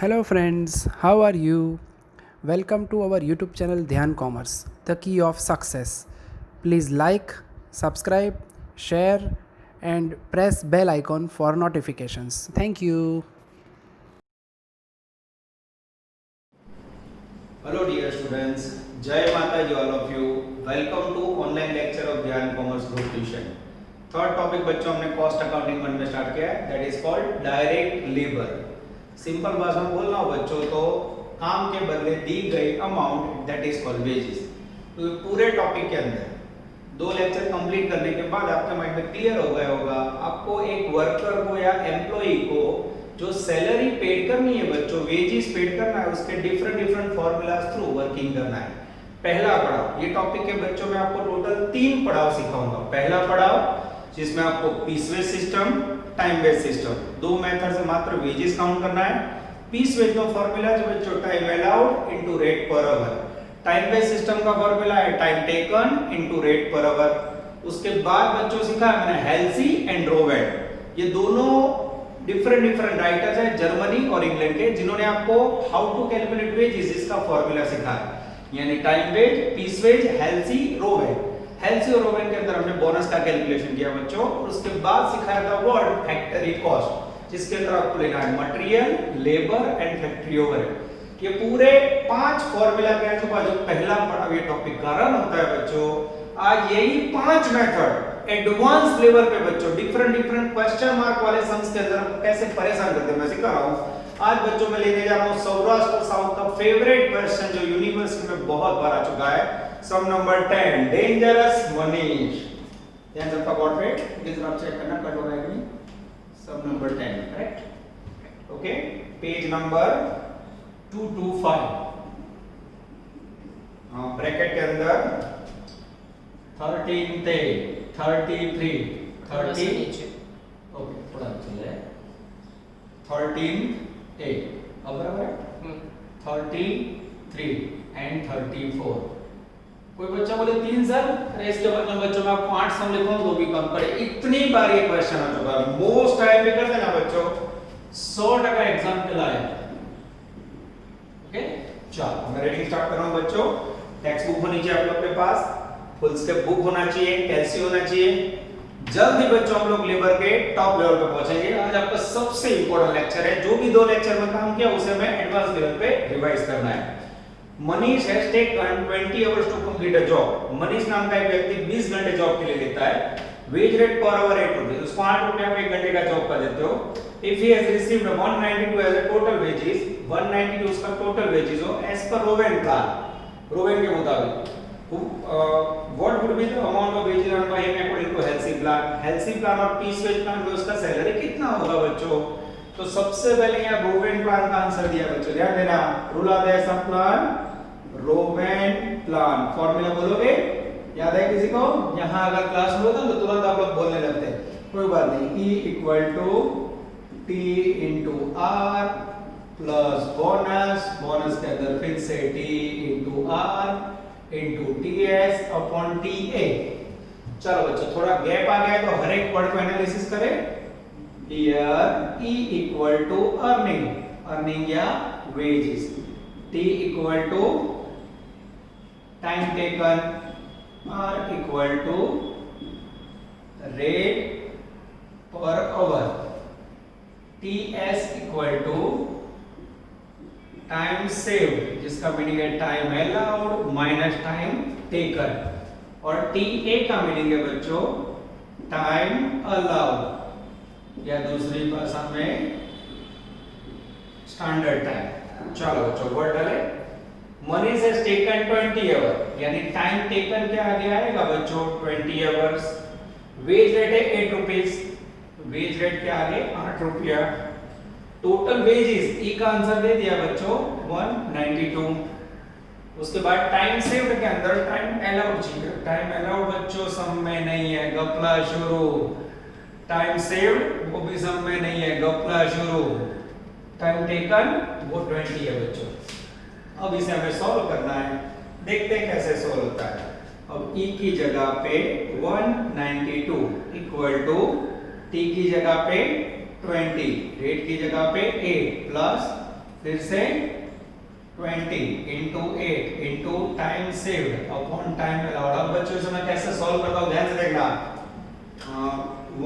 Hello friends, how are you? Welcome to our YouTube channel Dhyan Commerce, the key of success. Please like, subscribe, share and press bell icon for notifications. Thank you. Hello dear students, Jai Mataji all of you. Welcome to online lecture of Dhyan Commerce Group Tuition. Third topic बच्चों हमने cost accounting में start किया है, that is called direct labour. Simple भाषा में बोलना हो बच्चों तो काम के बदले दी गई amount that is called wages. तो पूरे टॉपिक के अंदर दो लेक्चर कंप्लीट करने के बाद आपके माइंड में क्लियर हो गया होगा आपको एक वर्कर को या एम्प्लॉई को जो सैलरी पेड करनी है बच्चों, वेजेस पेड करना है, उसके डिफरेंट फॉर्मूलाज थ्रू वर्किंग करना है. पहला पड़ाव, ये टॉपिक के बच्चों में आपको टोटल 3 पड़ाव सिखाऊंगा. पहला पड़ाव जिसमें आपको piece wage system, time wage system, दो मेथड से मात्र वेजेस काउंट करना है. पीस वेज का फार्मूला जो बच्चों time allowed into rate per hour. Time wage system का फार्मूला है time taken into rate per hour. उसके बाद बच्चों सिखाया मैंने हेल्सी एंड रोवेट. ये दोनों डिफरेंट राइटर्स हैं जर्मनी और इंग्लैंड के, जिन्होंने आपको हाउ टू कैलकुलेट वेजेस इसका फार्मूला सिखाया. यानी time wage, piece wage, Halsey, Rowan. Halsey और रोवेट के अंदर हमने बोनस का कैलकुलेशन किया बच्चों. और उसके बाद सिखाया था वर्ड फैक्टरी कॉस्ट, जिसके अंदर आपको लेना है material, labour and factory overhead. ये पूरे 5 फार्मूला के आजू बाजू पहला पढ़ा ये टॉपिक का रन होता है बच्चों. आज यही 5 मेथड एडवांस लेवल पे बच्चों डिफरेंट क्वेश्चन मार्क वाले सम्स के अंदर कैसे परेशान करते हैं मैं सिखा रहा हूं. आज बच्चों में लेने जा रहा हूं सौराष्ट्र और साउथ का फेवरेट क्वेश्चन जो यूनिवर्सिटी में बहुत बार आ चुका है. सम नंबर 10 डेंजरस मनीष. ध्यान से आपका गॉट रेट इस तरफ चेक करना कट हो रहा है कि नहीं. Some number 10 correct. Okay, page number 225. हां, ब्रैकेट के अंदर 13 थे 33 30. ओके, थोड़ा नीचे है 13 ए. अब बराबर है 33 एंड 34. कोई बच्चा बोले 3 सर, अरे इसके बदले बच्चों में आपको 8 सम लिखूं तो भी कम पड़े. इतनी बार ये क्वेश्चन आ चुका है. मोस्ट टाइम पे करते ना बच्चों, 100% एग्जाम के लायक. ओके, चलो मैं रीडिंग स्टार्ट कर रहा हूं बच्चों. टेक्स्ट बुक होनी चाहिए आप लोग के पास, फुल स्केप बुक होना चाहिए, कैलसी होना चाहिए. जल्दी बच्चों हम लोग लेबर के टॉप लेवल पे पहुंचेंगे. आज आपका सबसे इंपॉर्टेंट लेक्चर है. जो भी 2 लेक्चर में काम किया उसे मैं एडवांस लेवल पे रिवाइज करना है. Manish has taken 20 hours to complete a job. Manish नाम का एक व्यक्ति 20 घंटे जॉब के लिए लेता है. Wage rate per our 8 rupees. उसको 8 रुपए आप 1 घंटे का जॉब का देते हो. If he has received 192 as a total wages, 192 उसका टोटल वेजेस हो एज पर रोवेन प्लान, रोवेन के मुताबिक. What would be the amount of wages earned by him according to healthy plan? Healthy plan और पीस वेज प्लान में उसका salary कितना होगा बच्चों. तो सबसे पहले यहाँ रोवेन प्लान का आंसर दिया बच्चों. ध्यान देना, rule of the sum plan, Rowan plan. Formula बोलोगे, याद है किसी को? यहाँ अगर क्लास में होता तो तुरंत आप लोग बोलने लगते. कोई बात नहीं. E equal to T into R plus bonus. Bonus के अंदर फिर से T into R into TS upon TA. चलो बच्चों, थोड़ा गैप आ गया तो हर एक वर्ड को एनालिसिस करें. Here E equal to earning, earning या wages. T equal to time taken. R equal to rate per hour. TS equal to time saved, जिसका मीनिंग है time allowed minus time taken. और TA का meaning है बच्चों time allowed या दूसरी भाषा में स्टैंडर्ड टाइम. चलो बच्चों वर्ड डाले. मनीष हैज टेकन 20 आवर, यानी टाइम टेकन क्या आगे आएगा बच्चों 20 आवर्स. वेज रेट है 8 रुपीस. वेज रेट क्या आगे 8 रुपया. टोटल वेजेस ई का आंसर दे दिया बच्चों 192. उसके बाद टाइम सेव्ड के अंदर टाइम अलाउड चाहिए. टाइम अलाउड बच्चों सम में नहीं है, गपला शुरू. टाइम सेव्ड वो भी सम में नहीं है, गपला शुरू. टाइम टेकन वो 20 है बच्चों. अब इसे हमें सॉल्व करना है. देखते हैं कैसे सॉल्व होता है. अब ई की जगह पे 192 इक्वल टू टी की जगह पे 20, रेट की जगह पे 8 प्लस फिर से 20 into 8 into time saved upon time allowed. अब बच्चों इसे मैं कैसे सॉल्व करता हूं ध्यान से देखना।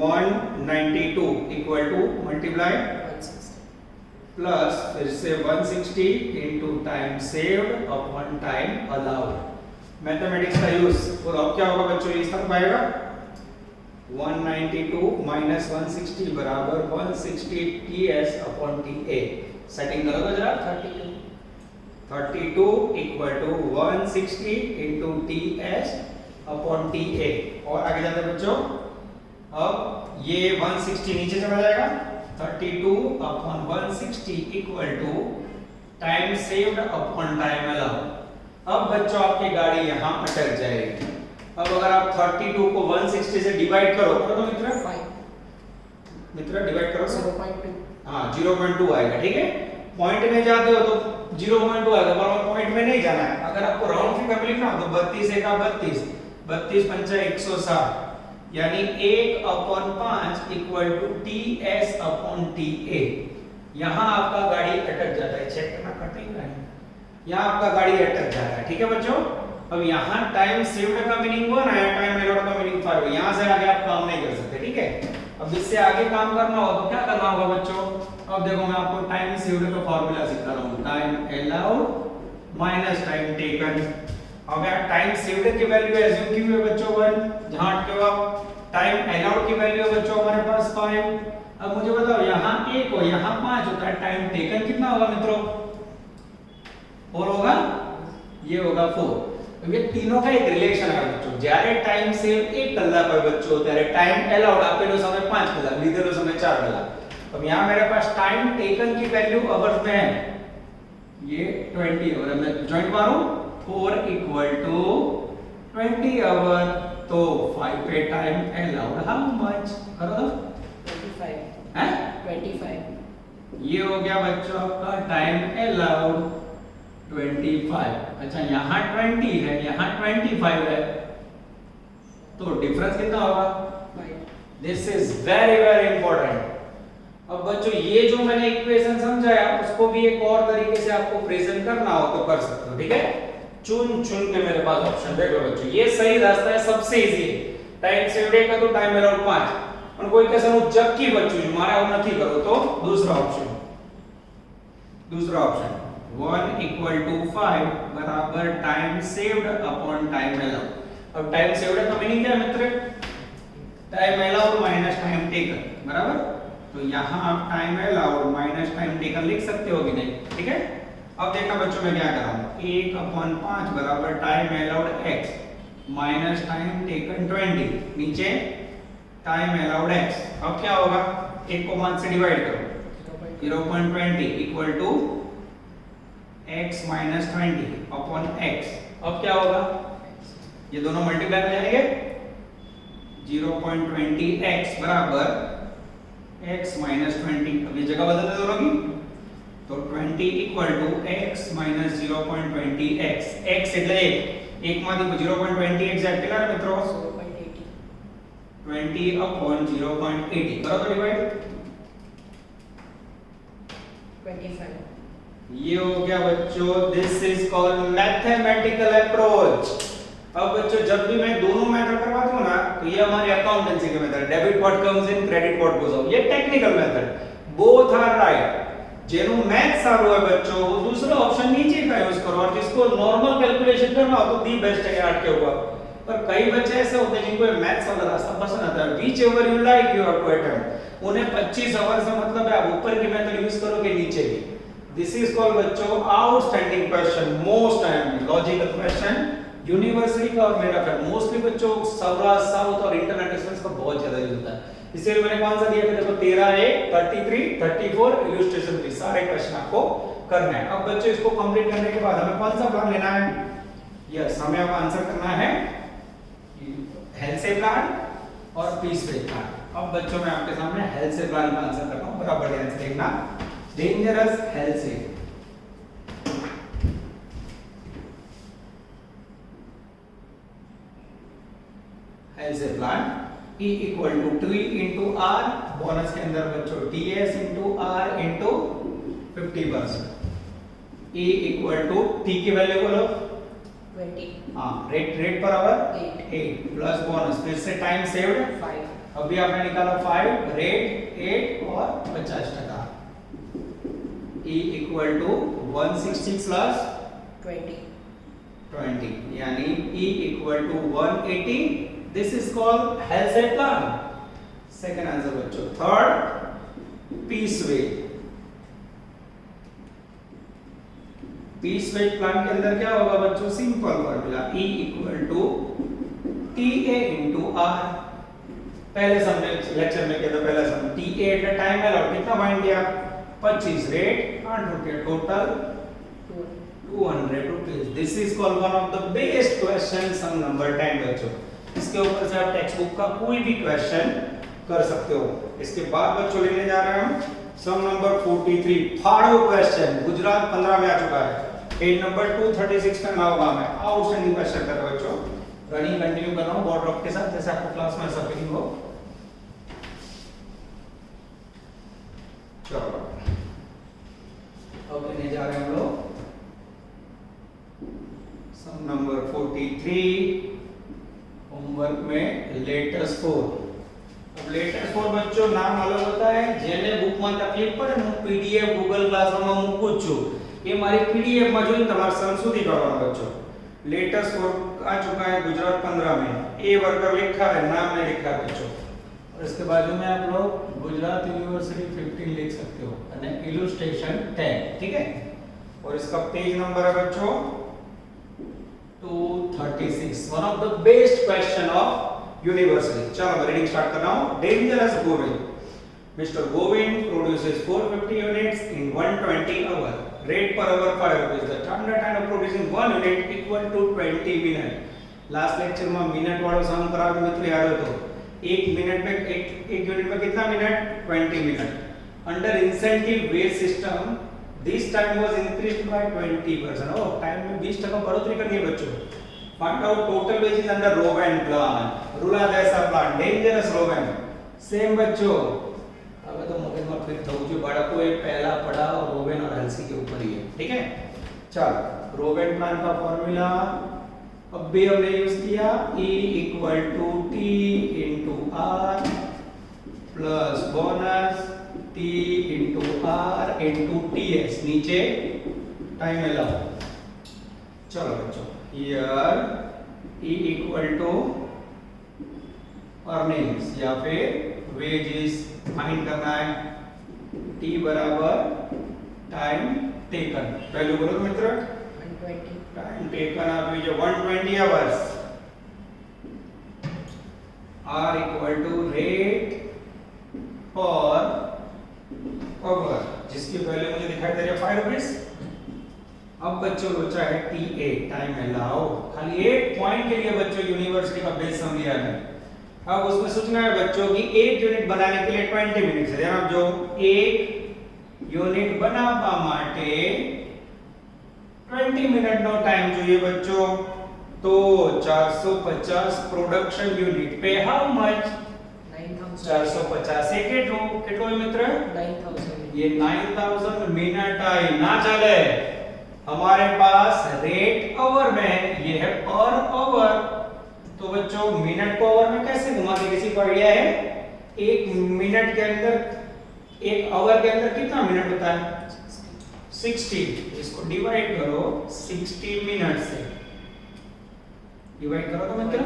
192 इक्वल टू मल्टीप्लाई प्लस फिर से 160 into time saved upon time allowed. Mathematics का यूज और अब क्या होगा बच्चों, इस तरफ आएगा 192 minus 160 बराबर 160 ts अपॉन TA। सेटिंग करोगे जरा 32 equal to 160 into ts upon TA। और आगे जाते हैं बच्चों, अब ये 160 नीचे चला जाएगा, 32 upon 160 equal to time saved upon time allowed. अब बच्चों आपकी गाड़ी यहाँ अटक जाएगी। अब अगर आप 32 को 160 से डिवाइड करो तो मित्र डिवाइड करो 0.2। हाँ 0.2 आएगा, ठीक है। पॉइंट में जाते हो तो 0.2 आएगा, पर पॉइंट में नहीं जाना है। अगर आपको राउंड फिगर में लिखना हो तो 32 एका 32, 32 पंचा 160, यानी 1/5 equal to ts upon TA। यहाँ आपका गाड़ी अटक जाता है, चेक करना कटेगा नहीं, यहाँ आपका गाड़ी अटक जाता है, ठीक है बच्चों। अब यहाँ टाइम सेव्ड का मीनिंग 1 है, टाइम अलाउड का मीनिंग 5 है। यहाँ से आगे आप काम नहीं कर सकते, ठीक है। अब इससे आगे काम करना हो तो क्या करना होगा बच्चों, अब देखो मैं आपको टाइम सेव्ड का फार्मूला सिखा रहा हूँ, time allowed minus time taken. अब यार टाइम सेव्ड की वैल्यू एज्यूम की हुई है बच्चों 1, जहाँ अटके हो आप। टाइम अलाउड की वैल्यू है बच्चों हमारे पास 5। अब मुझे बताओ यहाँ 1 हो यहाँ 5 होता है, टाइम टेकन कितना होगा मित्रों, 4 होगा, ये होगा 4। ये तीनों का एक रिलेशन है बच्चों। જ્યારે ટાઈમ સેવ 1 કલાક હોય બચ્ચો ત્યારે ટાઈમ અલાઉડ આપેલો समय 5 કલાક, લીધેલો समय 4 કલાક। अब यहाँ मेरे पास टाइम टेकन की वैल्यू अवर्स में है, ये 20 आवर। मैं जॉइंट मारूं 4 इक्वल टू 20 आवर, तो 5 पे टाइम अलाउड हाउ मच करो 25 हैं 25। ये हो गया बच्चों आपका टाइम अलाउड 25। अच्छा यहाँ 20 है यहाँ 25 है, तो डिफरेंस कितना होगा, this is very very important. अब बच्चों ये जो मैंने इक्वेशन समझाया उसको भी एक और तरीके से आपको प्रेजेंट करना हो तो कर सकते हो, ठीक है। चुन चुन के मेरे पास ऑप्शन देख लो बच्चों, ये सही रास्ता है, सबसे इजी है। टाइम सेव्ड का तो टाइम अलाउड 5, और कोई कैसे नो जबकि बच्चों जो मारा वो नहीं करो तो दूसरा ऑप्शन 1 इक्वल टू 5 बराबर time saved upon time allowed. अब टाइम सेव्ड का मीनिंग क्या है मित्र, time allowed minus time taken, बराबर। तो यहाँ आप time allowed minus time taken लिख सकते हो कि नहीं, ठीक है। अब देखना बच्चों मैं क्या कर रहा हूँ, 1/5 बराबर time allowed x minus time taken 20, नीचे टाइम अलाउड x। अब क्या होगा, 1 को 5 से डिवाइड करो, 0.20 equal to x minus 20 upon x। अब क्या होगा, ये दोनों मल्टीप्लाई हो जाएंगे, 0.20x बराबर x माइनस 20। अब ये जगह बदल दे दोनों की, तो 20 equal to x minus 0.20x। x એટલે 1 માંથી 0.20 એક્ઝેક્ટ કેટલા રહે મિત્રો, 20 अपॉन 0.80 करो तो डिवाइड 25। ये हो गया बच्चों, this is called mathematical approach. अब बच्चों जब भी मैं दोनों मेथड करवाता हूं ना, तो ये हमारी अकाउंटेंसी के method, debit what comes in credit what goes out, ये technical method, both are right. जेनु मैथ सारू है बच्चों वो दूसरा ऑप्शन नीचे का यूज करो, और जिसको नॉर्मल कैलकुलेशन करना हो तो दी बेस्ट है आठ के ऊपर। पर कई बच्चे ऐसे होते हैं जिनको मैथ्स वाला रास्ता पसंद आता है, whichever you like you have to attempt. उन्हें 25 आवर से मतलब है आप ऊपर की मेथड यूज करो कि नीचे की। दिस इज कॉल्ड बच्चों outstanding question, most time logical question, university का और मेरा का मोस्टली बच्चों सौराष्ट्र साउथ और इंटरनेशनल का बहुत ज्यादा यूज होता है। इसलिए मैंने कौन सा दिया था, देखो 13 1 33 34 इलस्ट्रेशन 3 सारे क्वेश्चन आपको करना है। अब बच्चों इसको कंप्लीट करने के बाद हमें कौन सा प्लान लेना है, यस हमें अब आंसर करना है हेल्थ प्लान और पीस प्लान। अब बच्चों मैं आपके सामने हेल्थ प्लान का आंसर कर रहा हूं, बराबर ध्यान से देखना। Dangerous health plan E equal to T into R, bonus के अंदर बच्चों TS into R into 50%। E equal to T की वैल्यू बोलो 20. हाँ rate per our 8. 8 plus bonus फिर से टाइम सेव्ड 5. अभी आपने निकाला 5 रेट 8 और 50%। E equal to 160 plus 20. 20 यानी E equal to 180। This is called health plan. Second answer बच्चों। Third piece wage. Piece wage plan के अंदर क्या होगा बच्चों? Simple formula E equal to TA into R। पहले हमने लेक्चर में किया था पहला sum TA at the time allowed कितना फाइंड किया? 25 रेट 8 रुपए total 200 rupees. This is called one of the best question sum number 10 बच्चों। इसके ऊपर से आप टेक्स्ट बुक का कोई भी क्वेश्चन कर सकते हो। इसके बाद बच्चों लेने जा रहे हैं हम सम नंबर 43 फाड़ो क्वेश्चन। गुजरात 15 में आ चुका है। पेज नंबर 236 का नाम होगा। मैं आउटस्टैंडिंग क्वेश्चन कर रहा हूं बच्चों। रनिंग कंटिन्यू कर रहा हूं बोर्ड रॉक के साथ जैसे आपको क्लास में ऐसा फीलिंग हो। चलो अब लेने जा रहे हैं हम लोग सम नंबर 43 होमवर्क में लेटेस्ट 4। अब लेटेस्ट 4 बच्चों नाम अलग होता है। जेने बुक में तकलीफ पड़े હું पीडीएफ गूगल क्लासरूम में મૂકું છું। ये हमारी पीडीएफ में જોઈને તમારે સંશોધિત કરવાનું बच्चों। लेटेस्ट 4 आ चुका है गुजरात 15 में। ए वर्कर लिखा है, नाम नहीं लिखा है बच्चों। और इसके बाजू में आप लोग गुजरात यूनिवर्सिटी 15 लिख सकते हो અને इलस्ट्रेशन 10। ठीक है। और इसका पेज नंबर है बच्चों 236। One of the best question of university. चलो मैं रीडिंग स्टार्ट कर रहा हूं। Dangerous Govind. Mister Govind produces 450 units in 120 hour. Rate per hour 5 rupees. The standard time of producing 1 unit equal to 20 minute. Last lecture में minute वाला सम करा तो मित्र याद हो तो 1 मिनट में एक यूनिट में कितना minute? 20 minute. Under incentive wage system this time was increased by 20%। ओ टाइम में 20% बढ़ोतरी करनी है बच्चों। Find out total wages under Rowan plan. रूला जैसा प्लान डेंजरस रोवेन सेम बच्चों। अब तो मगज में फिर थऊ जो बाળકો એ पहला पढ़ा और रोवेन और एलसी के ऊपर ही है। ठीक है। चल रोवेन प्लान का फार्मूला अब भी हमने यूज किया E equal to T into R plus bonus T into R into TS नीचे टाइम अलाउ। चलो बच्चों here E equal to earnings या फिर वेजेस फाइंड करना है। T बराबर टाइम टेकन। वैल्यू बोलो मित्र 120. टाइम टेकन आप जो 120 hours. R equal to rate per hour जिसकी वैल्यू मुझे दिखाई दे रही है 5 रुपीस। अब बच्चों बचा है TA टाइम अलाउ। खाली एक पॉइंट के लिए बच्चों यूनिवर्सिटी का बेस सम दिया है। अब उसमें सोचना है बच्चों कि एक यूनिट बनाने के लिए 20 मिनट है। आप जो एक यूनिट बनावा માટે 20 मिनट નો टाइम જોઈએ बच्चों। तो 450 प्रोडक्शन यूनिट पे हाउ मच? 9,000. 450 से કેટલો है मित्र? 9,000. ये 9000 मिनट आई ना चले। हमारे पास रेट आवर में है, ये है पर आवर। तो बच्चों मिनट को आवर में कैसे घुमा दे? किसी को आइडिया है? एक मिनट के अंदर एक आवर के अंदर कितना मिनट होता है? 60। इसको डिवाइड करो 60 मिनट से। डिवाइड करो तो मित्र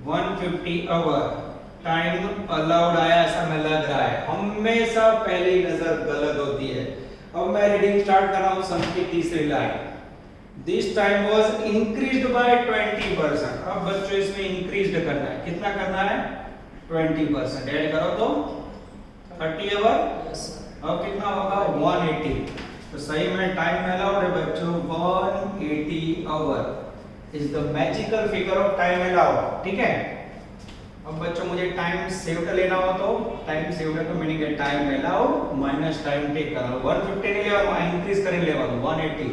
150 आवर टाइम अलाउड आया ऐसा मैं लग रहा है। हमेशा पहली नजर गलत होती है। अब मैं रीडिंग स्टार्ट कर रहा हूं सम की तीसरी line. This time was increased by 20%। अब बच्चों इसमें इंक्रीज्ड करना है। कितना करना है? 20%। ऐड करो तो 30 आवर। Yes, sir. अब कितना होगा? 180। तो सही में टाइम अलाउड है बच्चों 180 our is the magical figure of time allowed. ठीक है। अब बच्चों मुझे टाइम सेव्ड लेना हो तो टाइम सेव्ड का मीनिंग है time allowed minus time taken. 150 नहीं लेवा इंक्रीज करें लेवा 180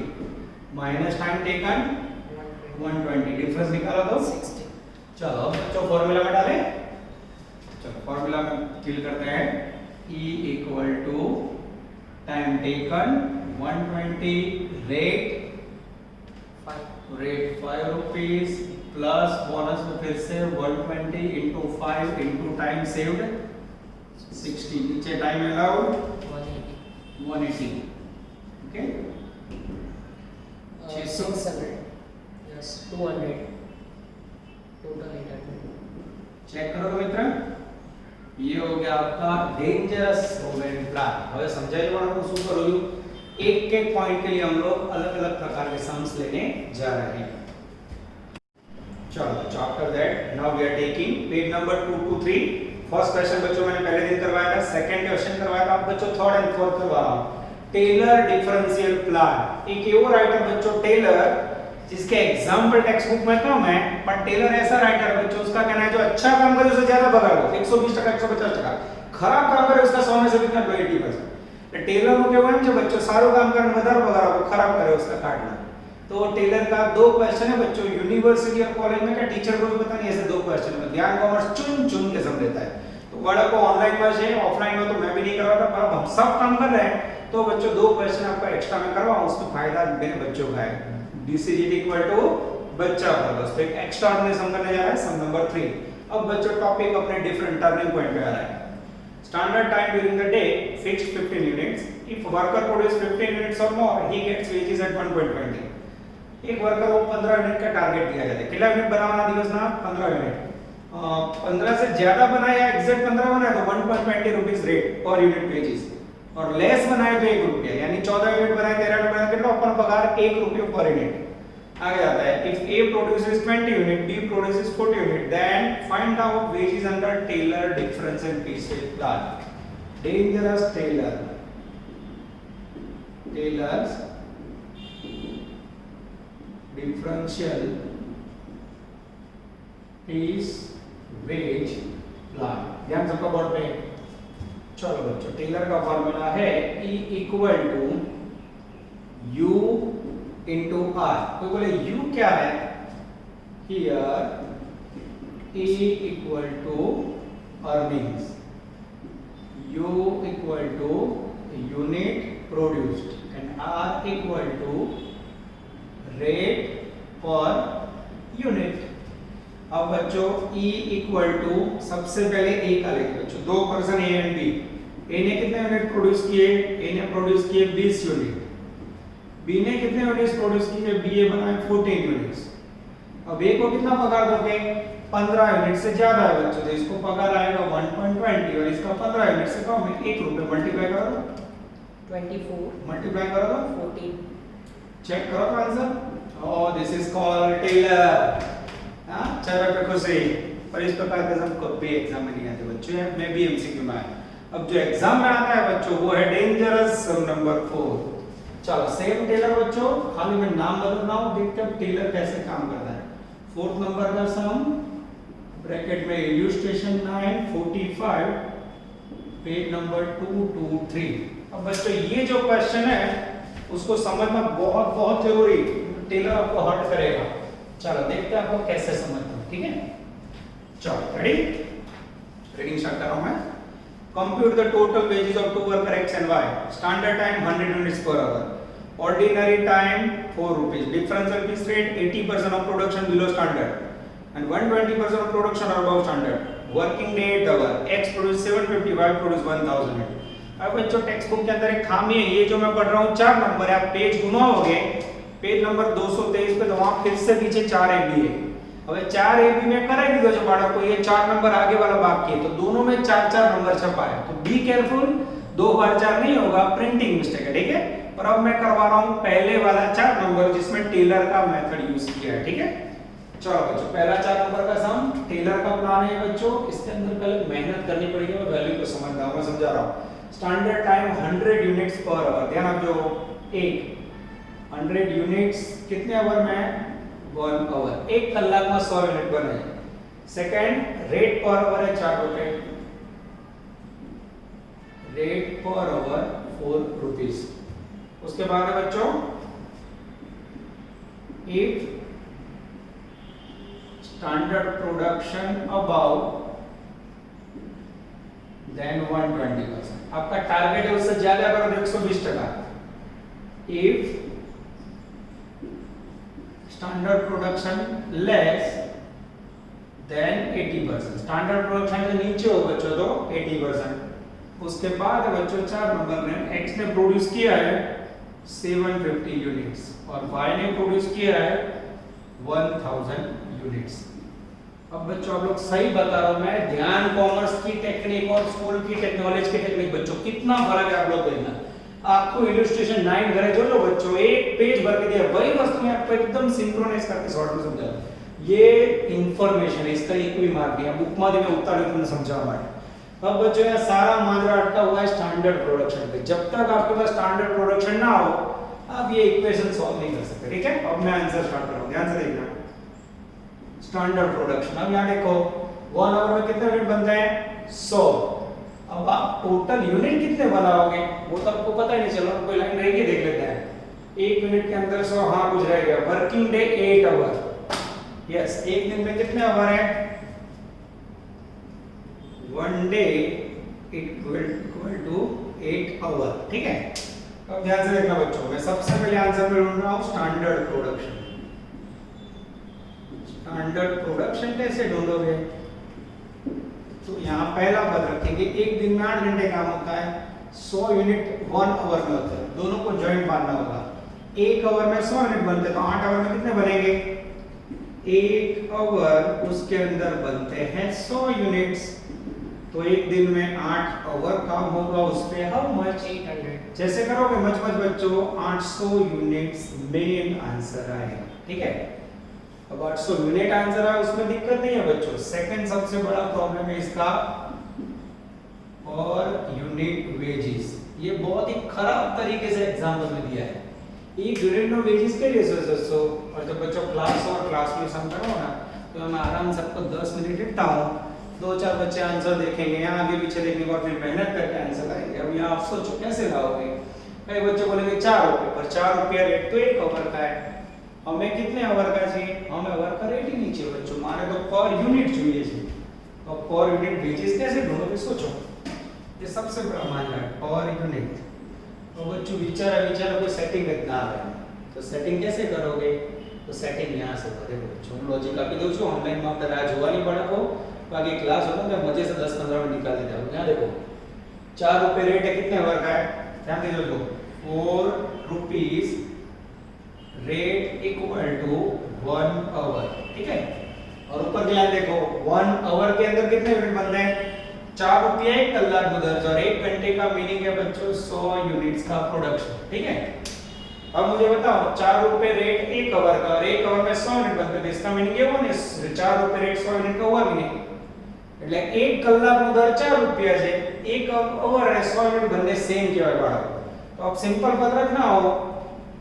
माइनस टाइम टेकन 120 डिफरेंस निकाला तो 60. चलो बच्चों फॉर्मूला में डालें। चलो फॉर्मूला में फिल करते हैं E equal to time taken 120 rate 5 rupees plus bonus में फिर से 120 इंटू 5 इंटू टाइम सेव्ड 60 नीचे time allowed 180 okay 600 yes 200 total 800 check करो तो मित्र ये हो गया आपका डेंजरस मूवमेंट प्लान હવે સમજાઈ પણ હું શું કરું છું एक एक पॉइंट के लिए हम लोग अलग अलग प्रकार के सम्स लेने जा रहे हैं चलो तो after that now we are taking page number 2 to 3 first question बच्चों मैंने पहले दिन करवाया था सेकंड क्वेश्चन करवाया था अब बच्चों थर्ड एंड फोर्थ करवा रहा हूं टेलर डिफरेंशियल प्लान एक एवो राइटर बच्चों टेलर जिसके एग्जाम्पल टेक्स्ट बुक में कम है पर टेलर ऐसा राइटर बच्चों उसका कहना है जो अच्छा काम करे उसे ज्यादा पगार दो 120% 150% खराब काम करे उसका 100 में से कितना दो 80% टेलर નું કહેવાનું છે બચ્ચો સારું કામ કરે વધારે પગાર આપો ખરાબ કરે उसका काटना तो टेलर का दो क्वेश्चन है बच्चों यूनिवर्सिटी और कॉलेज में क्या टीचर को भी पता नहीं ऐसे दो क्वेश्चन में ध्यान कॉमर्स चुन चुन के सम देता है तो बड़ा को ऑनलाइन में से ऑफलाइन में तो मैं भी नहीं करवाता पर अब हम सब काम कर रहे हैं तो बच्चों दो क्वेश्चन आपका एक्स्ट्रा में करवाऊं उसमें फायदा मेरे बच्चों का है DCG इक्वल टू बच्चा वर्ग तो एक एक्स्ट्रा हमने सम करने जा रहा है सम नंबर 3 अब बच्चों टॉपिक अपने डिफरेंट टर्निंग पॉइंट पे आ रहा है Standard time during the day fixed 15 units. If worker produces 15 units or more, he gets wages at 1.20. एक वर्कर को 15 यूनिट का टारगेट दिया जाता है कितना यूनिट बनाना दिवस ना 15 यूनिट 15 से ज्यादा बनाया एग्जैक्ट 15 बनाया तो 1.20 रुपीस रेट पर यूनिट वेजेस और लेस बनाया तो 1 रुपया यानी 14 यूनिट बनाए 13 यूनिट बनाए कितना अपन पगार 1 रुपया पर यूनिट आगे जाता है if A produces 20 unit B produces 40 unit then find out wages under Taylor difference and piece-rate plan dangerous Taylor's differential piece wage plan ध्यान सबका बोर्ड पे चलो बच्चों टेलर का फॉर्मूला है E equal to U into R कोई बोले U क्या है here E equal to earnings U equal to unit produced and R equal to rate per unit अब बच्चों E equal to सबसे पहले A का लेंगे बच्चों दो person A and B A ने कितने यूनिट प्रोड्यूस किए A ने प्रोड्यूस किए 20 यूनिट B ने कितने यूनिट्स प्रोड्यूस किए B ने बनाए 14 यूनिट्स अब A को कितना पगार दोगे 15 यूनिट से ज्यादा है बच्चों तो इसको पगार आएगा 1.20 और इसका 15 यूनिट से कम है 1 रुपए मल्टीप्लाई करो 24 मल्टीप्लाई करो तो 14 चेक करो तो answer oh this is called Taylor हां चलो पे खुशी पर इस प्रकार के सम कभी एग्जाम में नहीं आते बच्चों मैं भी एमसीक्यू में आया अब जो एग्जाम में आता है बच्चों वो है डेंजरस सम नंबर 4 चलो सेम टेलर बच्चों खाली मैं नाम बदल रहा हूं देखते हैं टेलर कैसे काम करता है फोर्थ नंबर का सम ब्रैकेट में इलस्ट्रेशन 945 पेज नंबर 223 अब बच्चों ये जो क्वेश्चन है उसको समझना बहुत बहुत जरूरी टेलर आपको हर्ट करेगा चलो देखते हैं आपको कैसे समझते हैं ठीक है चलो रेडी रीडिंग स्टार्ट कर रहा हूं मैं compute the total wages of two worker X and Y standard time 100 units per hour ordinary time 4 rupees differential piece rate 80% of production below standard and 120% of production are above standard working day 8 hour X produce 750 Y produce 1000 अब बच्चों text book के अंदर एक खामी है ये जो मैं पढ़ रहा हूँ 4 नंबर है आप पेज घुमाओगे पेज नंबर 223 पे तो वहां फिर से पीछे 4 AB है હવે 4 AB में कराई દીધો છે બાળકો ये 4 नंबर आगे वाला बाकी है तो दोनों में 4 नंबर छपा है तो बी केयरफुल 2 बार 4 नहीं होगा प्रिंटिंग मिस्टेक है ठीक है पर अब मैं करवा रहा हूं पहले वाला 4 नंबर जिसमें टेलर का मेथड यूज किया है ठीक है चलो बच्चों पहला 4 नंबर का सम टेलर का प्लान है बच्चों इसके अंदर पहले मेहनत करनी पड़ेगी और वैल्यू को समझना होगा समझा रहा हूं standard time 100 units per hour ध्यान रखो 100 यूनिट्स कितने आवर में 1 आवर 1 कलाक में 100 यूनिट बने सेकंड रेट पर आवर है 4 रुपए रेट पर आवर 4 रुपीस उसके बाद है बच्चों if standard production above then 120% आपका टारगेट है उससे ज्यादा करो 120% if standard production less than 80%, standard production से नीचे हो बच्चों तो 80%। उसके बाद बच्चों 4 नंबर में x ने प्रोड्यूस किया है 750 यूनिट्स और y ने प्रोड्यूस किया है 1000 यूनिट्स। अब बच्चों आप लोग सही बता रहा हूं मैं, ध्यान कॉमर्स की टेक्निक और स्कूल की टेक्नोलॉजी की टेक्निक बच्चों कितना फर्क है आप लोग देखना। आपको इलस्ट्रेशन 9 करे जो बच्चों एक पेज भर के दिया, वही वस्तु मैं आपको एकदम सिंक्रोनाइज करके शॉर्ट में समझा। ये इंफॉर्मेशन है, इसका एक भी मार्क नहीं है, बुक मध्ये में उतारे तुमने समझा मारे। अब बच्चों ये सारा माजरा अटका हुआ है स्टैंडर्ड प्रोडक्शन पे। जब तक आपके पास स्टैंडर्ड प्रोडक्शन ना हो आप ये इक्वेशन सॉल्व नहीं कर सकते, ठीक है। अब मैं आंसर स्टार्ट कर रहा हूं, ध्यान से देखना। स्टैंडर्ड प्रोडक्शन, अब यहां देखो 1 आवर में कितने यूनिट बनते हैं 100। अब आप टोटल यूनिट कितने बनाओगे वो तो आपको पता ही नहीं चला, कोई लाइन रहेगी देख लेते हैं। एक यूनिट के अंदर 100, हां कुछ रह गया। वर्किंग डे 8 आवर, यस एक दिन में कितने आवर है 1 डे इक्वल टू 8 आवर, ठीक है। अब ध्यान से देखना बच्चों, मैं सबसे पहले आंसर में ढूंढ रहा हूं स्टैंडर्ड प्रोडक्शन। स्टैंडर्ड प्रोडक्शन कैसे ढूंढोगे तो यहाँ पहला पद रखेंगे, एक दिन में 8 घंटे काम होता है, 100 यूनिट 1 आवर में होता है, दोनों को ज्वाइंट मानना होगा। 1 आवर में 100 यूनिट बनते हैं तो 8 आवर में कितने बनेंगे 1 आवर, उसके अंदर बनते हैं 100 यूनिट्स। तो एक दिन में 8 आवर काम होगा, उस पे हाउ मच 800। जैसे करोगे मच बच्चों 800 यूनिट्स मेन आंसर आएगा, ठीक है। अब 800 यूनिट आंसर आया, उसमें दिक्कत नहीं है बच्चों। सेकंड सबसे बड़ा प्रॉब्लम है इसका और यूनिट वेजेस। ये बहुत ही खराब तरीके से एग्जाम्पल में दिया है। एक यूनिट में वेजेस के लिए 100 और जब बच्चों क्लास और क्लास में सम करो ना तो मैं आराम से आपको 10 मिनट देता हूँ, 2-4 बच्चे आंसर देखेंगे, यहाँ आगे पीछे देखेंगे और फिर मेहनत करके आंसर लाएंगे। अब यहाँ आप सोचो कैसे लाओगे। कई बच्चे बोलेंगे 4 रुपए, पर 4 रुपया रेट तो 1 आवर का है, हमें कितने आवर का चाहिए, हमें आवर का रेट ही नहीं चाहिए बच्चों, माने तो पर यूनिट चाहिए। तो पर यूनिट वेजेस कैसे ढूंढोगे सोचो, ये सबसे बड़ा मामला है पर यूनिट। तो बच्चों विचारा कोई सेटिंग करना आ रहा है तो सेटिंग कैसे करोगे, तो सेटिंग यहाँ से करेंगे बच्चों। लॉजिक आपकी दो छो ऑनलाइन में आपका राज हुआ नहीं पड़ा को बाकी क्लास होता है मजे से 10-15 मिनट निकाल देता हूँ। यहाँ देखो 4 रुपए रेट है, कितने आवर का है ध्यान दीजिए देखो 4 rupees rate equal to 1 hour, ठीक है। और ऊपर की लाइन देखो 1 आवर के अंदर कितने यूनिट बनते हैं 4 रुपया 1 कलाक गुजर और 1 घंटे का मीनिंग है बच्चों 100 यूनिट्स का प्रोडक्शन, ठीक है। अब मुझे बताओ 4 रुपए रेट 1 आवर का और 1 आवर में 100 यूनिट बनते हैं, इसका मीनिंग ये हुआ ना 4 रुपए रेट 100 यूनिट का हुआ भी नहीं, એટલે 1 કલાક નો દર 4 રૂપિયા છે, 1 અવર અને 100 યુનિટ બંને સેમ કહેવાય બાળકો। તો आप सिंपल पद रखना हो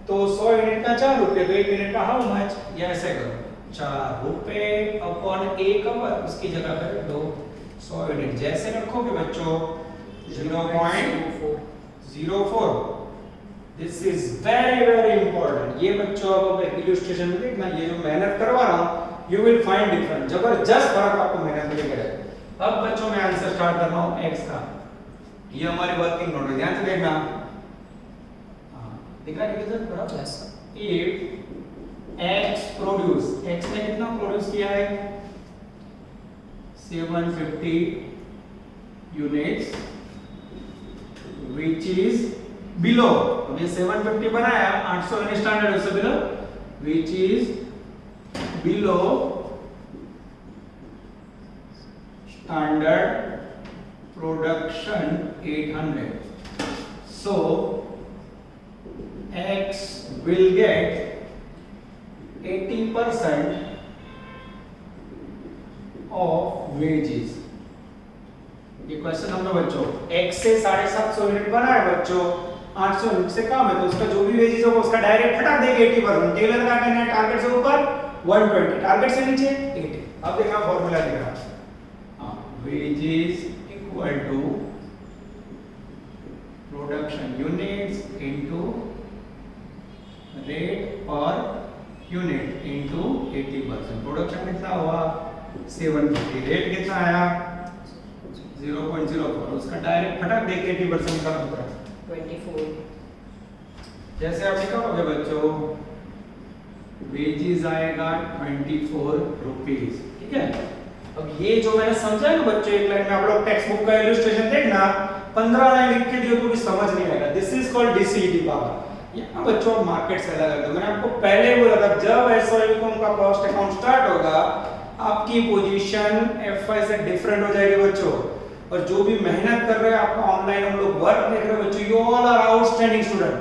तो 100 यूनिट का 4 रुपए तो 1 मिनट का हाउ मच, ये ऐसे करो 4 रुपए अपॉन 1 आवर, उसकी जगह पर दो 100 यूनिट जैसे रखोगे बच्चों 0.04। This is very important. ये बच्चों अब इलस्ट्रेशन में देखना, ये जो मेहनत करवा रहा हूं यू विल फाइंड डिफरेंट, जबरदस्त फर्क आपको मेहनत में दिखेगा। अब बच्चों मैं आंसर स्टार्ट कर रहा हूं x का, ये हमारी वर्किंग नोट है, ध्यान से देखना। दिखा डिवीजन बराबर है। इफ x प्रोड्यूस, x ने कितना प्रोड्यूस किया है 750 यूनिट्स व्हिच इज बिलो, अब ये 750 बनाया 800 यूनिट स्टैंडर्ड उससे below, which is below standard production 800, so x will get 80% of wages। ये क्वेश्चन हमने बच्चों x से 750 यूनिट बनाया बच्चों, 800 यूनिट से कम है तो उसका जो भी वेजेस होगा उसका डायरेक्ट हटा देंगे 80%। टेलर का कहना है टारगेट से ऊपर 120, टारगेट से नीचे 80। अब देखना फॉर्मूला दिख रहा है wages equal to production units into rate per unit into 80%। Production कितना हुआ 750, रेट कितना आया 0.04, उसका डायरेक्ट फटाक देख 80% का होता है 24। जैसे आप लिखोगे बच्चों वेजेस आएगा 24 रुपीज, ठीक है। अब ये जो मैंने समझाया ना बच्चों एक लाइन में, आप लोग टेक्स्ट बुक का इलस्ट्रेशन देखना, 15 लाइन लिख के दियो तो भी समझ नहीं आएगा। This is called DCET power. यहाँ बच्चों मार्केट से अलग है। मैंने आपको पहले बोला था जब एसओएम का कॉस्ट अकाउंट स्टार्ट होगा आपकी पोजीशन एफआई से डिफरेंट हो जाएगी बच्चों। और जो भी मेहनत कर रहे हैं आपका ऑनलाइन हम लोग वर्क देख रहे हैं बच्चों, you all are outstanding student,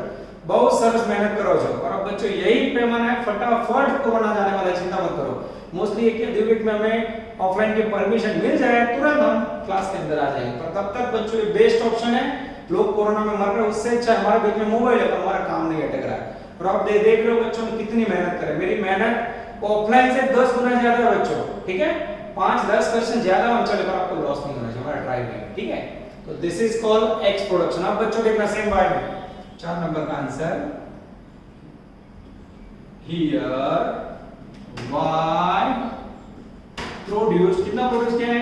बहुत सरस मेहनत करो जो। और अब बच्चों यही पैमाना है, फटाफट कोरोना जाने वाला, चिंता मत करो। मोस्टली एक दो वीक में हमें ऑफलाइन की परमिशन मिल जाए तुरंत हम क्लास के अंदर आ जाएंगे, पर तब तक बच्चों ये बेस्ट ऑप्शन है। लोग कोरोना में मर रहे हैं, उससे अच्छा हमारे बीच में मोबाइल है पर हमारा काम नहीं अटक रहा है। और आप देख रहे हो बच्चों कितनी मेहनत करें। मेरी मेहनत ऑफलाइन से 10 गुना ज्यादा है बच्चों, ठीक है। 5-10 क्वेश्चन ज्यादा हम चले पर आपको लॉस नहीं होना चाहिए, हमारा ट्राई करें, ठीक है। तो this is called x production. अब बच्चों देखना सेम बाय में 4 नंबर का आंसर हियर y प्रोड्यूस, कितना प्रोड्यूस किया है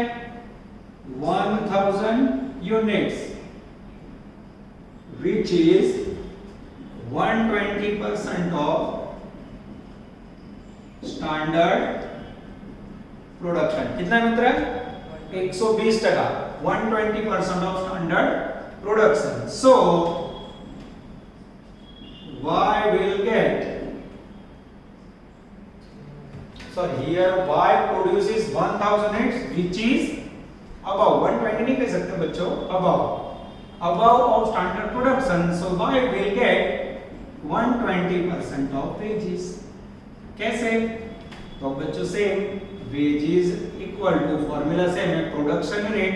1000 units which is 120% of standard production. कितना मित्र 120%, 120% of standard production. So y will get, so here y produces 1000 units which is above 120 नहीं कह सकते बच्चों, above of standard production, so y will get 120% of wages। कैसे? तो बच्चों से wages equal to formula से है प्रोडक्शन यूनिट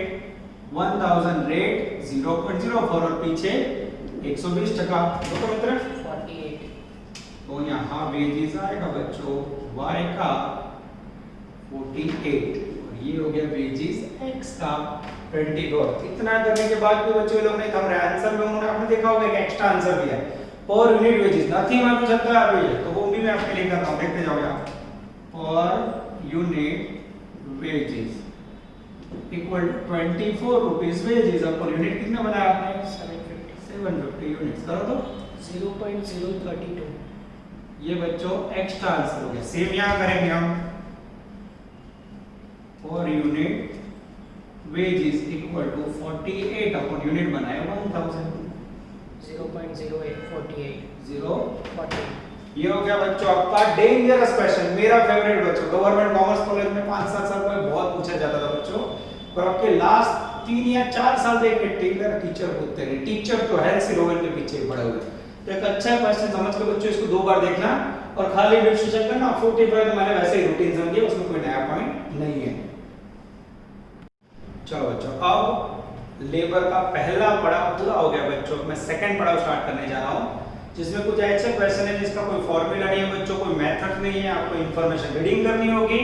1000 रेट 0.04 और पीछे 120%। तो मित्र 48। तो यहाँ वेजेस आएगा बच्चों y का 48 और ये हो गया वेजेस x का 24। इतना करने के बाद भी बच्चों लोग नहीं थम रहे, आंसर में उन्होंने आपने देखा होगा एक एक्स्ट्रा आंसर दिया पर यूनिट वेजेस, नथिंग मालूम चलता है भैया, तो वो भी मैं आपके लिए कर रहा हूं, देखते जाओ आप। Per unit wages equal to 24 rupees wages. अब पर यूनिट कितना बनाया आपने 750 यूनिट्स। करो तो 0.032। ये बच्चों एक्स्ट्रा आंसर हो गया। सेम यहां करेंगे हम, per unit wages equal to 48 अपन यूनिट बनाए 1000 0.0848। ये हो गया बच्चों आपका डेंजरस क्वेश्चन, मेरा फेवरेट बच्चों। गवर्नमेंट कॉमर्स कॉलेज में 5-7 साल पहले बहुत पूछा जाता था बच्चों, पर आपके लास्ट 3 या 4 साल से एक टीचर होते हैं, टीचर तो हेल्थ स्लोगन के पीछे पड़े हुए। तो एक अच्छा क्वेश्चन समझ के बच्चों इसको 2 बार देखना और खाली डिस्कशन करना। 45 तो मैंने वैसे ही रूटीन समझिए, उसमें कोई नया पॉइंट नहीं है। चलो बच्चों अब लेबर का पहला पड़ाव पूरा हो गया बच्चों, मैं सेकंड पड़ाव स्टार्ट करने जा रहा हूं जिसमें कुछ ऐसे क्वेश्चन है जिसका कोई फॉर्मूला नहीं है बच्चों, कोई मेथड नहीं है। आपको इंफॉर्मेशन रीडिंग करनी होगी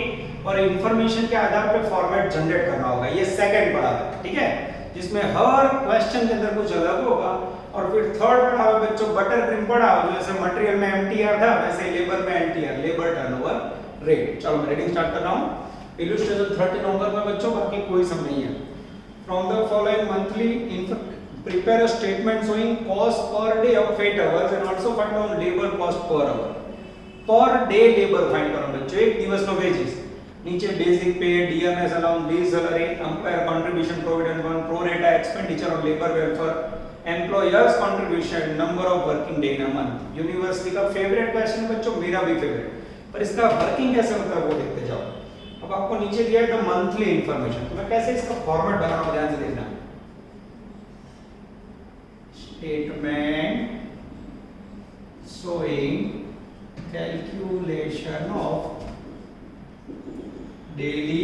और इंफॉर्मेशन के आधार पे फॉर्मेट जनरेट करना होगा। ये सेकंड पड़ाव है, ठीक है, जिसमें हर क्वेश्चन के अंदर कुछ अलग होगा। और फिर थर्ड पड़ाव है बच्चों बटर क्रीम पड़ाव, जैसे मटेरियल में एमटीआर था वैसे लेबर में एनटीआर, लेबर टर्नओवर रेट। चलो मैं रीडिंग स्टार्ट कर रहा हूं। इलस्ट्रेशन 30 नंबर में बच्चों, बाकी कोई सम नहीं है। From the following monthly prepare a statement showing cost per day of 8 hours and also find out labor cost per hour। per day labor find करो बच्चों, एक दिवस नो वेजेस, नीचे बेसिक पे, DMs allowance, base salary, employer contribution, provident fund, pro रेटा expenditure on labour welfare, employers contribution, number of working day in a month. University का favourite question है बच्चों, मेरा भी फेवरेट, पर इसका वर्किंग कैसे होता है वो देखते जाओ। अब आपको नीचे दिया है द मंथली इंफॉर्मेशन, तो मैं कैसे इसका फॉर्मेट बना रहा हूं ध्यान से देखना। Statement showing calculation of daily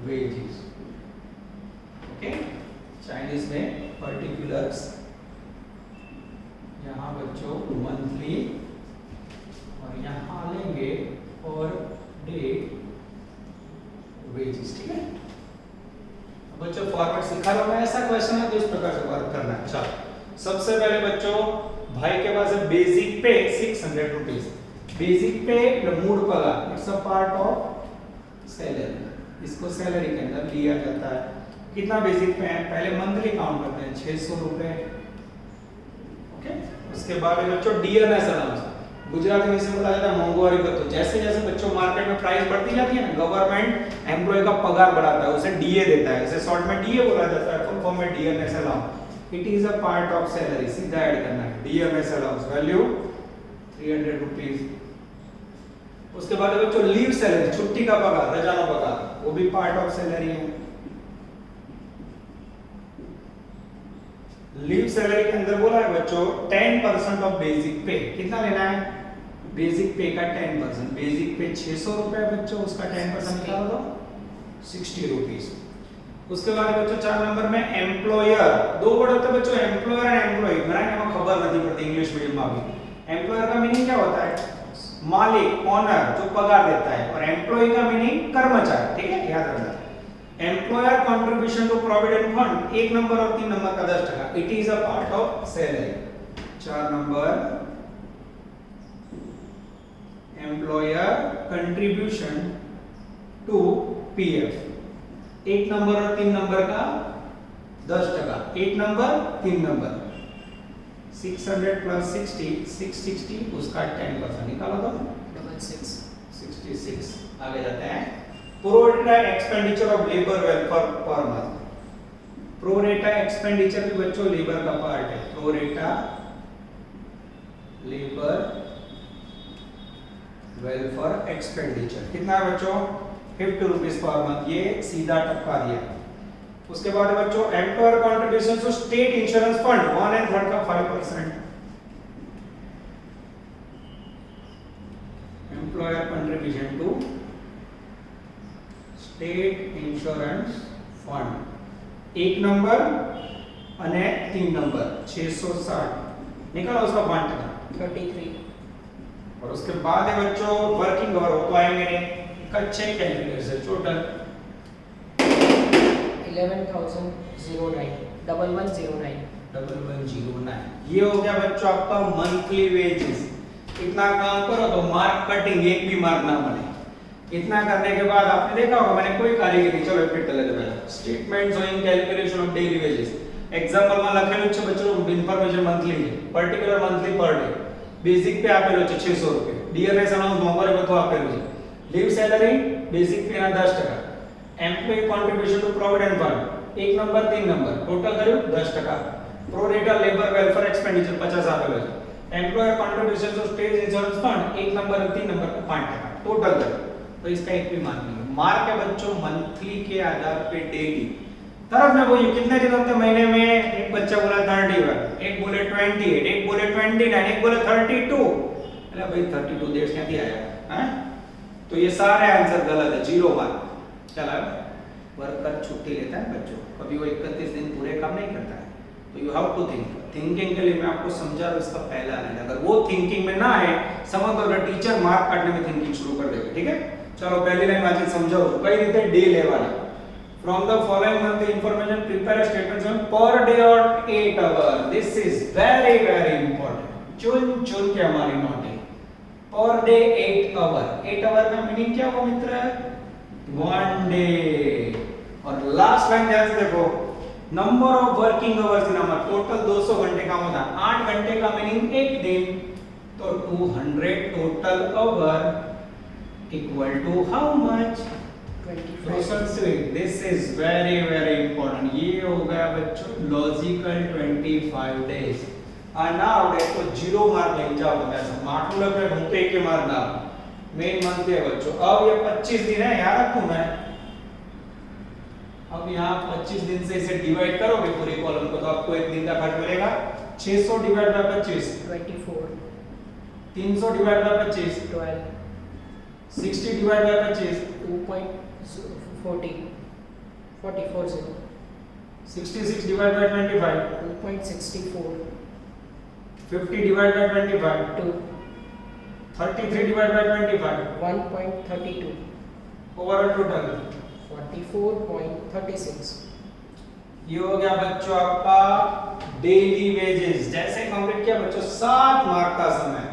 wages, okay, Chinese में particulars, यहाँ बच्चों मंथली और यहाँ लेंगे पर डे वेजेस, ठीक है। बच्चों फॉर्मेट सिखा रहा हूं मैं, ऐसा क्वेश्चन है तो इस प्रकार से वर्क करना है। चलो सबसे पहले बच्चों भाई के पास है बेसिक पे 600 रुपीस। बेसिक पे मूड पगार, it's a part of salary, इसको सैलरी के अंदर लिया जाता है। कितना बेसिक पे है, पहले मंथली काउंट करते हैं 600 रुपए, ओके। उसके बाद है बच्चों डीएनएस अलाउंस, गुजराती में इसे बोला जाता है मोंगवारी भत्तो। जैसे जैसे बच्चों मार्केट में प्राइस बढ़ती जाती है ना, गवर्नमेंट एम्प्लॉय का पगार बढ़ाता है, उसे डीए देता है, इसे शॉर्ट में डीए बोला जाता है, फुल फॉर्म में DNS allowance. It is a part of salary, सीधा ऐड करना है डीएनएस अलाउंस, वैल्यू 300 रुपीस। उसके बाद है बच्चों लीव सैलरी, छुट्टी का पगार, रजाना पगार, वो भी पार्ट ऑफ सैलरी है। लीव सैलरी के अंदर बोला है बच्चों 10% ऑफ बेसिक पे, कितना लेना है? बेसिक पे का 10%, बेसिक पे 600 रुपए बच्चों, उसका 10% निकाल दो 60 रुपीस। उसके बाद बच्चों 4 नंबर में एम्प्लॉयर, दो वर्ड होते हैं बच्चों, एम्प्लॉयर एंड एम्प्लॉय, मराठी में खबर नहीं पड़ती इंग्लिश मीडियम में भी। एम्प्लॉयर का मीनिंग क्या होता है? मालिक, ओनर, जो पगार देता है, और एम्प्लॉय का मीनिंग कर्मचारी, ठीक है, याद रखना। Employer contribution to provident fund 1 number और 3 नंबर का 10%, it is a part of salary. 4 number employer contribution to PF, 1 number और 3 नंबर का 10%, 1 नंबर 3 नंबर, 600 प्लस 60 660, उसका 10% निकालो तो 66। आगे जाते हैं pro rata expenditure of labour welfare per month. Pro rata expenditure भी बच्चों लेबर का पार्ट है, प्रोरेटा लेबर वेलफेयर एक्सपेंडिचर कितना है बच्चों? 50 रुपीस पर मंथ, ये सीधा टपका दिया। उसके बाद बच्चों employer contribution to state insurance fund 1/3 का 5%। Employer contribution to state insurance fund 1 number અને 3 नंबर 660 निकालो उसका 5%, 33। और उसके बाद है बच्चों वर्किंग आवर, वो तो आएंगे नहीं, कच्चे कैलकुलेशन टोटल 11,009 1109 1109। ये हो गया बच्चों आपका मंथली वेजेस। इतना काम करो तो मार्क कटिंग एक भी मार्क ना बने। इतना करने के बाद आपने देखा होगा मैंने कोई कारीगरी, चलो रिपीट कर लेते हैं। Statement showing calculation of daily wages, example માં લખેલું છે બચ્ચો ઇન્ફોર્મેશન મંથલી છે, particular monthly per day, basic pay આપેલો છે 600 રૂપિયા, ડીઆરએસ અનાઉન્સ મોંઘવારી ભથ્થું આપેલું છે, લીવ સેલરી બેઝિક પે ના 10%, employee contribution to provident fund 1 number 3 number total કર્યું 10%, pro rata labour welfare expenditure 50 આપેલો છે, employer contribution to state insurance fund 1 number और 3 नंबर का 5% टोटल कर, तो इसका एक भी मार्क नहीं। मार्क है बच्चों मंथली के आधार पे डेली। तरफ में बोलिए कितने दिन होते महीने में? एक बच्चा बोला 31, एक बोले 28, एक बोले 29, एक बोले 32। अरे भाई 32 देश क्या दिया है? तो ये सारे आंसर गलत है, 0 मार्क। चला वर्कर छुट्टी लेता है बच्चों, कभी वो 31 दिन पूरे काम नहीं करता है, तो you have to think. Thinking के लिए मैं आपको समझा रहा हूं, इसका पहला लाइन अगर वो थिंकिंग में ना है समझ दो टीचर मार्क काटने में थिंकिंग शुरू कर देगा, ठीक है। चलो पहली लाइन वांची समझाओ कई रीते डे लेवाना। From the following month information prepare a statement on per day और 8 hour. This is very very important, चुन चुन के हमारी noting. Per day 8 hour, 8 hour का मीनिंग क्या हुआ मित्र? 1 डे। और लास्ट लाइन ध्यान से देखो, number of working hours in a total 200 घंटे काम होता है, 8 घंटे का मीनिंग 1 दिन, तो 200 total hour equal to how much? 25। This is very very important. ये हो गया बच्चों लॉजिकल 25 डेज। नाउ देखो 0 मार्क ले जाओ ऐसा मार्क लग रहा है के मार्क ना मेन मंथ है बच्चों। अब ये 25 दिन है, याद रखूं मैं। अब यहाँ 25 दिन से इसे डिवाइड करोगे पूरी कॉलम को, तो आपको एक दिन का खर्च मिलेगा 600 divide by 25 24, 300 divide by 25 12, 60 divide by 25 2.40, 40, 66 divide by 25 2.64, 50 divide by 25 2, 33 divide by 25 1.32, overall total 44.36। ये हो गया बच्चों आपका डेली वेजेस। जैसे कंप्लीट किया बच्चों 7 मार्क का समय।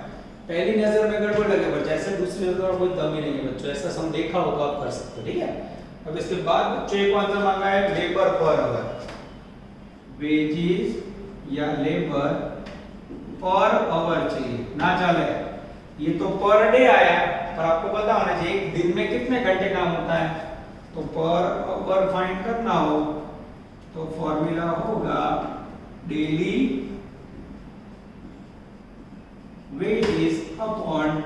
पहली नजर में गड़बड़ लगे पर जैसे दूसरी नजर में कोई दम ही नहीं है बच्चों, ऐसा सम देखा हो तो आप कर सकते हो, ठीक है। अब इसके बाद बच्चों एक आंसर मांगा है लेबर पर आवर, वेजेस या लेबर पर आवर चाहिए, ना चले। ये तो पर डे आया, पर आपको पता होना चाहिए एक दिन में कितने घंटे काम होता है। तो पर आवर फाइंड करना हो तो फॉर्मूला होगा daily wages upon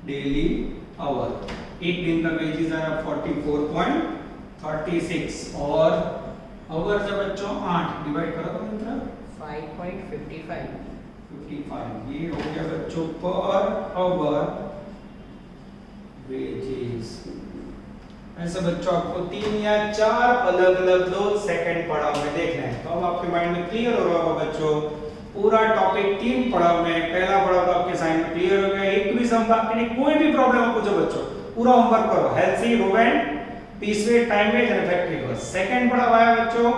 daily hour. एक दिन का वेजेस आया 44.36 और आवर से बच्चों 8 डिवाइड करो तो मित्र 5.55. 55। ये हो गया बच्चों पर आवर वेजेस। ऐसे बच्चों आपको 3 या 4 अलग अलग 2 सेकंड पढ़ाव में देखना है। तो अब आपके माइंड में क्लियर हो रहा होगा बच्चों, पूरा टॉपिक 3 पढ़ाव में, पहला पढ़ाव तो आपके साइंस में क्लियर हो गया। एक भी सम बाकी नहीं, कोई भी प्रॉब्लम हो पूछो बच्चों, पूरा होमवर्क करो। Healthy, Rowan, piece wage, time wage and factory cost. Second पढ़ाव आया बच्चों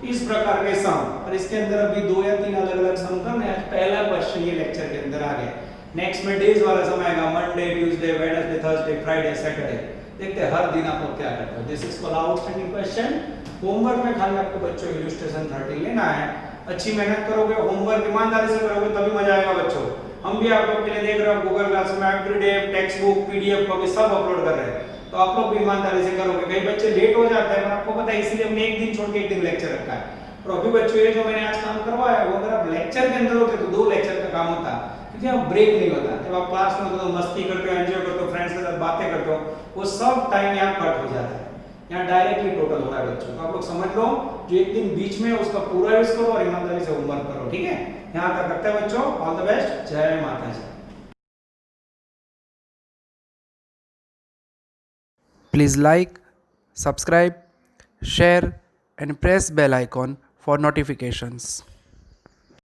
इस प्रकार के सम, और इसके अंदर अभी 2 या 3 अलग अलग सम करने हैं। पहला क्वेश्चन ये लेक्चर के अंदर आ गया। नेक्स्ट में डेज वाला सम आएगा, Monday, Tuesday, Wednesday, Thursday, Friday, Saturday. देखते हैं हर दिन आप लोग क्या करते हो। This is called outstanding question. Homework में खाली आपको बच्चों इलस्ट्रेशन 30 लेना है। अच्छी मेहनत करोगे, होमवर्क ईमानदारी से करोगे तभी मजा आएगा बच्चों। हम भी आप लोग के लिए देख रहे हो गूगल क्लास में everyday text book, PDF copy सब अपलोड कर रहे हैं। तो आप लोग भी ईमानदारी से करोगे। कई बच्चे लेट हो जाते हैं, पर आपको पता है इसीलिए हमने एक दिन छोड़ के एक दिन लेक्चर रखा है। और अभी बच्चों ये जो मैंने आज काम करवाया वो अगर आप लेक्चर के अंदर होते तो 2 लेक्चर का काम होता, क्योंकि अब ब्रेक नहीं होता। जब आप क्लास में होते तो मस्ती करते हो, एंजॉय करते हो, फ्रेंड्स के साथ बातें करते हो, वो सब टाइम यहाँ कट हो जाता है। यहाँ डायरेक्टली टोटल हो रहा है बच्चों। तो आप लोग समझ लो, जो एक दिन बीच में उसका पूरा यूज करो और ईमानदारी से होमवर्क करो, ठीक है। यहाँ तक रखते हैं बच्चों। All the best. जय माता जी। Please like, subscribe, share and press bell icon for notifications.